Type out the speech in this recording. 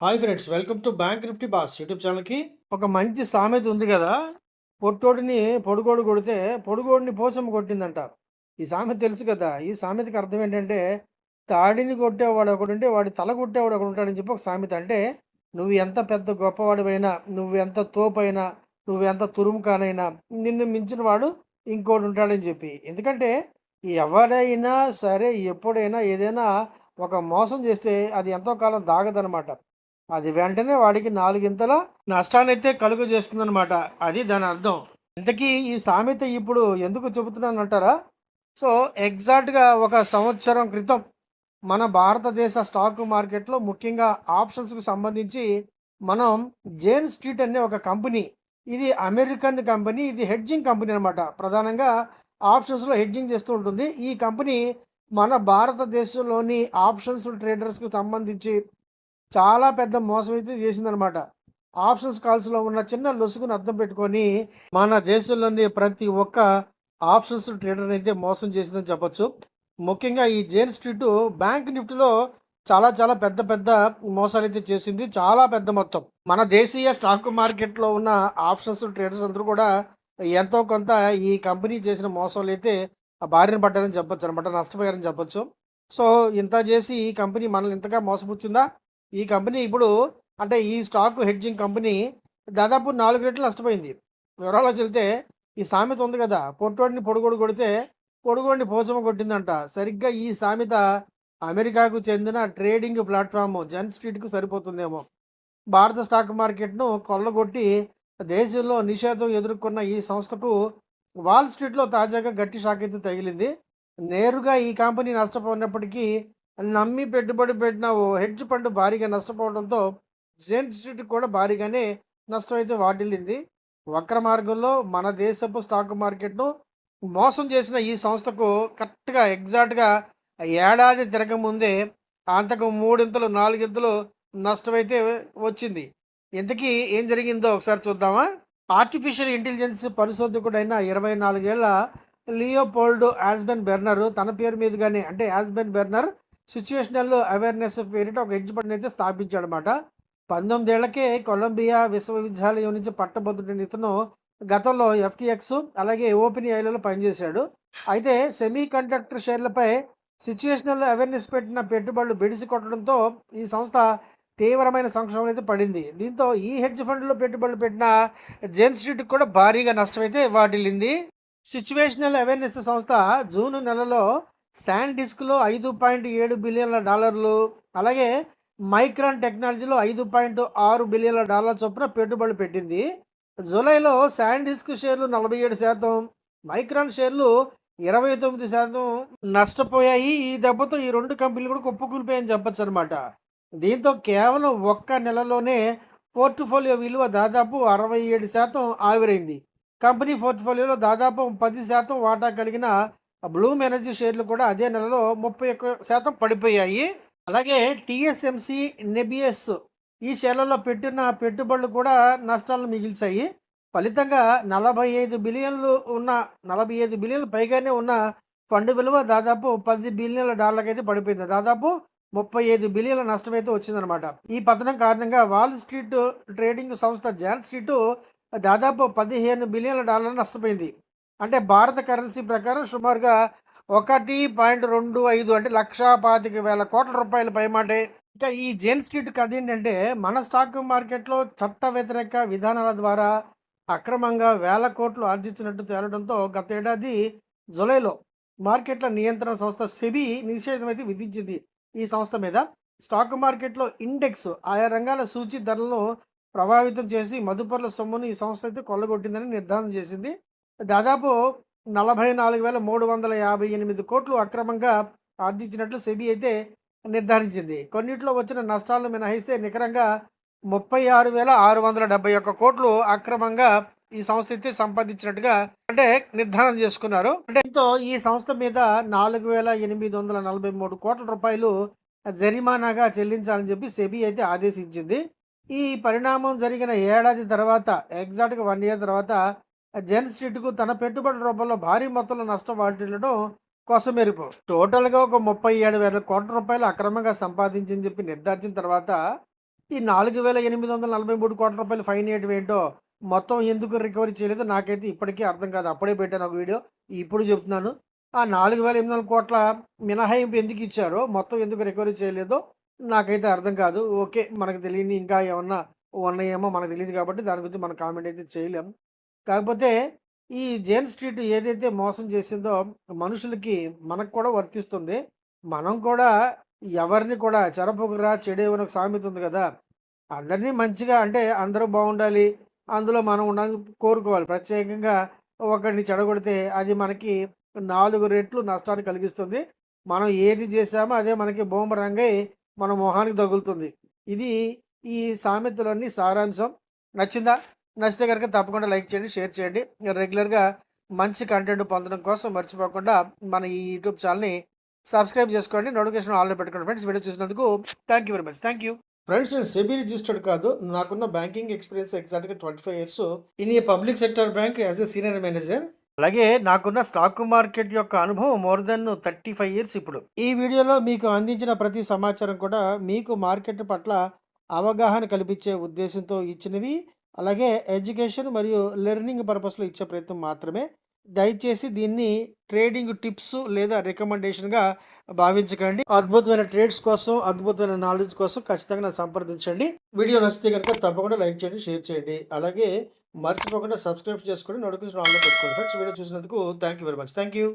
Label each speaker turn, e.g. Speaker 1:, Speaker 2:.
Speaker 1: Hi friends, welcome to bank Nifty boss YouTube ఛానల్కి. ఒక మంచి సామెత ఉంది కదా, పొట్టోడిని పొడుగోడు కొడితే పొడుగోడిని పోచమ్మ కొట్టిందంట. ఈ సామెత తెలుసు కదా. ఈ సామెతకి అర్థం ఏంటంటే, తాడిని కొట్టేవాడు ఒకడుంటే వాడి తల కొట్టేవాడు ఒకడు ఉంటాడని చెప్పి ఒక సామెత. అంటే నువ్వు ఎంత పెద్ద గొప్పవాడివైనా, నువ్వు ఎంత తోపైనా, నువ్వు ఎంత తురుముకానైనా, నిన్ను మించిన వాడు ఇంకోటి ఉంటాడని చెప్పి. ఎందుకంటే ఎవరైనా సరే, ఎప్పుడైనా ఏదైనా ఒక మోసం చేస్తే అది ఎంతో కాలం దాగదనమాట. అది వెంటనే వాడికి నాలుగింతల నష్టాన్నైతే కలుగజేస్తుందనమాట. అది దాని అర్థం. ఇంతకీ ఈ సామెత ఇప్పుడు ఎందుకు చెబుతున్నానంటారా? సో, ఎగ్జాక్ట్‌గా ఒక సంవత్సరం క్రితం మన భారతదేశ స్టాక్ మార్కెట్‌లో ముఖ్యంగా ఆప్షన్స్‌కి సంబంధించి మనం జేన్ స్ట్రీట్ అనే ఒక కంపెనీ, ఇది అమెరికన్ కంపెనీ, ఇది హెడ్జింగ్ కంపెనీ అనమాట. ప్రధానంగా ఆప్షన్స్‌లో హెడ్జింగ్ చేస్తూ ఉంటుంది. ఈ కంపెనీ మన భారతదేశంలోని ఆప్షన్స్ ట్రేడర్స్‌కి సంబంధించి చాలా పెద్ద మోసం అయితే చేసిందనమాట. ఆప్షన్స్ కాల్స్‌లో ఉన్న చిన్న లొసుగుని అద్దం పెట్టుకొని, మన దేశంలోని ప్రతి ఒక్క ఆప్షన్స్ ట్రేడర్‌ని అయితే మోసం చేసిందని చెప్పొచ్చు. ముఖ్యంగా ఈ జేన్ స్ట్రీట్ బ్యాంక్ నిఫ్టీలో చాలా చాలా పెద్ద పెద్ద మోసాలైతే చేసింది. చాలా పెద్ద మొత్తం. మన దేశీయ స్టాక్ మార్కెట్‌లో ఉన్న ఆప్షన్స్ ట్రేడర్స్ అందరూ కూడా ఎంతో కొంత ఈ కంపెనీ చేసిన మోసాలైతే బారిన పడ్డారని చెప్పొచ్చనమాట. నష్టపోయారని చెప్పొచ్చు. సో, ఇంత చేసి ఈ కంపెనీ మనల్ని ఇంతగా మోసపుచ్చిందా? ఈ కంపెనీ ఇప్పుడు, అంటే ఈ స్టాక్ హెడ్జింగ్ కంపెనీ దాదాపు 4 రెట్లు నష్టపోయింది. వివరాల్లోకి వెళ్తే, ఈ సామెత ఉంది కదా, పొట్టోడిని పొడుగోడు కొడితే పొడుగోడిని పోచమ్మ కొట్టిందంట. సరిగ్గా ఈ సామెత అమెరికాకు చెందిన ట్రేడింగ్ ప్లాట్ఫామ్ జన్ స్ట్రీట్‌కు సరిపోతుందేమో. భారత స్టాక్ మార్కెట్‌ను కొల్లగొట్టి దేశంలో నిషేధం ఎదుర్కొన్న ఈ సంస్థకు వాల్ స్ట్రీట్‌లో తాజాగా గట్టి షాక్ అయితే తగిలింది. నేరుగా ఈ కంపెనీ నష్టపోయినప్పటికీ నమ్మి పెట్టుబడి పెట్టిన ఓ హెడ్జ్ ఫండ్ భారీగా నష్టపోవడంతో జేన్ స్ట్రీట్ కూడా భారీగానే నష్టం అయితే వాటిల్లింది. వక్ర మార్గంలో మన దేశపు స్టాక్ మార్కెట్ను మోసం చేసిన ఈ సంస్థకు కరెక్ట్‌గా ఎగ్జాక్ట్‌గా ఏడాది తిరగముందే అంతకు మూడింతలు, నాలుగింతలు నష్టమైతే వచ్చింది. ఇంతకీ ఏం జరిగిందో ఒకసారి చూద్దామా? ఆర్టిఫిషియల్ ఇంటెలిజెన్స్ పరిశోధకుడైన 24 ఏళ్ల లియోపోల్డ్ యాస్బెన్ బెర్నర్ తన పేరు మీదుగానే, అంటే యాస్బెన్ బెర్నర్ సిచ్యుయేషనల్ అవేర్‌నెస్ పేరిట ఒక హెడ్జ్ ఫండ్‌ని అయితే స్థాపించాడనమాట. 19 ఏళ్లకే కొలంబియా విశ్వవిద్యాలయం నుంచి పట్టభద్రుడైన ఇతను గతంలో ఎఫ్‌టిఎక్స్ అలాగే ఓపెన్ ఏఐలలో పనిచేశాడు. అయితే సెమీ కండక్టర్ షేర్లపై సిచ్యుయేషనల్ అవేర్‌నెస్ పెట్టిన పెట్టుబడులు బెడిసి కొట్టడంతో ఈ సంస్థ తీవ్రమైన సంక్షోభంలో అయితే పడింది. దీంతో ఈ హెడ్జ్ ఫండ్‌లో పెట్టుబడులు పెట్టిన జేన్ స్ట్రీట్‌కి కూడా భారీగా నష్టమైతే వాటిల్లింది. సిచ్యువేషనల్ అవేర్‌నెస్ సంస్థ జూన్ నెలలో శాన్ డిస్క్‌లో $5.7 బిలియన్ల, అలాగే మైక్రాన్ టెక్నాలజీలో $5.6 బిలియన్ల చొప్పున పెట్టుబడులు పెట్టింది. జూలైలో శాన్ డిస్క్ షేర్లు 47%, మైక్రాన్ షేర్లు 29% నష్టపోయాయి. ఈ దెబ్బతో ఈ 2 కంపెనీలు కూడా కుప్పకూలిపోయాయని చెప్పొచ్చనమాట. దీంతో కేవలం ఒక్క నెలలోనే పోర్ట్‌ఫోలియో విలువ దాదాపు 67% ఆవిరైంది. కంపెనీ పోర్ట్‌ఫోలియోలో దాదాపు 10% వాటా కలిగిన బ్లూమ్ ఎనర్జీ షేర్లు కూడా అదే నెలలో 31% పడిపోయాయి. అలాగే టీఎస్ఎంసీ, నెబియస్ ఈ షేర్లలో పెట్టిన పెట్టుబడులు కూడా నష్టాలను మిగిల్చాయి. ఫలితంగా 45 బిలియన్లు ఉన్న 45 బిలియన్లు పైగానే ఉన్న ఫండ్ విలువ దాదాపు $10 బిలియన్లకైతే పడిపోయింది. దాదాపు 35 బిలియన్ల నష్టమైతే వచ్చిందనమాట. ఈ పతనం కారణంగా వాల్ స్ట్రీట్ ట్రేడింగ్ సంస్థ జాన్ స్ట్రీట్ దాదాపు $15 బిలియన్ల నష్టపోయింది. అంటే భారత కరెన్సీ ప్రకారం సుమారుగా 1.25, అంటే ₹1,25,000 పైమాటే. ఇంకా ఈ జేన్ స్ట్రీట్ కథ ఏంటంటే, మన స్టాక్ మార్కెట్‌లో చట్ట వ్యతిరేక విధానాల ద్వారా అక్రమంగా వేల కోట్లు ఆర్జించినట్టు తేలడంతో గత ఏడాది జూలైలో మార్కెట్ల నియంత్రణ సంస్థ సెబీ నిషేధం అయితే విధించింది ఈ సంస్థ మీద. స్టాక్ మార్కెట్‌లో ఇండెక్స్ ఆయా రంగాల సూచీ ధరలను ప్రభావితం చేసి మదుపర్ల సొమ్మును ఈ సంస్థ అయితే కొల్లగొట్టిందని నిర్ధారణ చేసింది. దాదాపు 44,358 కోట్లు అక్రమంగా ఆర్జించినట్లు సెబీ అయితే నిర్ధారించింది. కొన్నిట్లో వచ్చిన నష్టాలను మినహాయిస్తే నికరంగా 36,671 కోట్లు అక్రమంగా ఈ సంస్థ అయితే సంపాదించినట్టుగా అంటే నిర్ధారణ చేసుకున్నారు. అంటే దీంతో ఈ సంస్థ మీద ₹4,843 కోట్ల జరిమానాగా చెల్లించాలని చెప్పి సెబీ అయితే ఆదేశించింది. ఈ పరిణామం జరిగిన ఏడాది తర్వాత, ఎగ్జాక్ట్‌గా 1 ఇయర్ తర్వాత జెన్ స్ట్రీట్‌కు తన పెట్టుబడి రూపంలో భారీ మొత్తంలో నష్టం వాటిల్లడం కొసమెరుపు. టోటల్‌గా ఒక ₹37,000 కోట్ల అక్రమంగా సంపాదించని చెప్పి నిర్ధారించిన తర్వాత ఈ 4,843,00,00,000 ఫైన్ ఏయటం ఏంటో, మొత్తం ఎందుకు రికవరీ చేయలేదో నాకైతే ఇప్పటికీ అర్థం కాదు. అప్పుడే పెట్టాను ఒక వీడియో. ఇప్పుడు చెప్తున్నాను. ఆ 4,800,00,00,000 మినహాయింపు ఎందుకు ఇచ్చారో, మొత్తం ఎందుకు రికవరీ చేయలేదో నాకైతే అర్థం కాదు. ఓకే. మనకు తెలియని ఇంకా ఏమన్నా ఉన్నాయేమో మనకు తెలీదు కాబట్టి దాని గురించి మనం కామెంట్ అయితే చేయలేం. కాకపోతే ఈ జేమ్స్ స్ట్రీట్ ఏదైతే మోసం చేసిందో మనుషులకి మనకు కూడా వర్తిస్తుంది. మనం కూడా ఎవరిని కూడా చెరపకురా చెడేవు అని ఒక సామెత ఉంది కదా! అందరినీ మంచిగా అంటే అందరూ బాగుండాలి. అందులో మనం ఉండాలని కోరుకోవాలి. ప్రత్యేకంగా ఒకడిని చెడగొడితే అది మనకి 4 రెట్లు నష్టాన్ని కలిగిస్తుంది. మనం ఏది చేశామో అదే మనకి బూమరాంగ్ అయి మన మొహానికి తగులుతుంది. ఇది ఈ సామెతలోని సారాంశం. నచ్చిందా? నచ్చితే గనుక తప్పకుండా లైక్ చేయండి, షేర్ చేయండి. రెగ్యులర్‌గా మంచి కంటెంట్ పొందడం కోసం మర్చిపోకుండా మన ఈ యూట్యూబ్ ఛానెల్‌ని సబ్స్క్రైబ్ చేసుకోండి. నోటిఫికేషన్ ఆల్‌లో పెట్టుకోండి ఫ్రెండ్స్. వీడియో చూసినందుకు thank you very much. Thank you. Friends నేను సెబీ రిజిస్టర్డ్ కాదు. నాకున్న బ్యాంకింగ్ ఎక్స్‌పీరియన్స్ ఎగ్జాక్ట్‌గా 25 years in a public sector bank as a senior manager. అలాగే నాకున్న స్టాక్ మార్కెట్ యొక్క అనుభవం మోర్ దెన్ 35 ఇయర్స్ ఇప్పుడు. ఈ వీడియోలో మీకు అందించిన ప్రతి సమాచారం కూడా మీకు మార్కెట్ పట్ల అవగాహన కల్పించే ఉద్దేశంతో ఇచ్చినవి. అలాగే ఎడ్యుకేషన్ మరియు లెర్నింగ్ పర్పస్‌లో ఇచ్చే ప్రయత్నం మాత్రమే. దయచేసి దీన్ని ట్రేడింగ్ టిప్స్ లేదా రికమెండేషన్‌గా భావించకండి. అద్భుతమైన ట్రేడ్స్ కోసం, అద్భుతమైన నాలెడ్జ్ కోసం ఖచ్చితంగా నన్ను సంప్రదించండి. వీడియో నచ్చితే గనుక తప్పకుండా లైక్ చేయండి, షేర్ చేయండి. అలాగే మర్చిపోకుండా సబ్స్క్రైబ్ చేసుకొని నోటిఫికేషన్ ఆన్‌లో పెట్టుకోండి ఫ్రెండ్స్. వీడియో చూసినందుకు thank you very much. Thank you.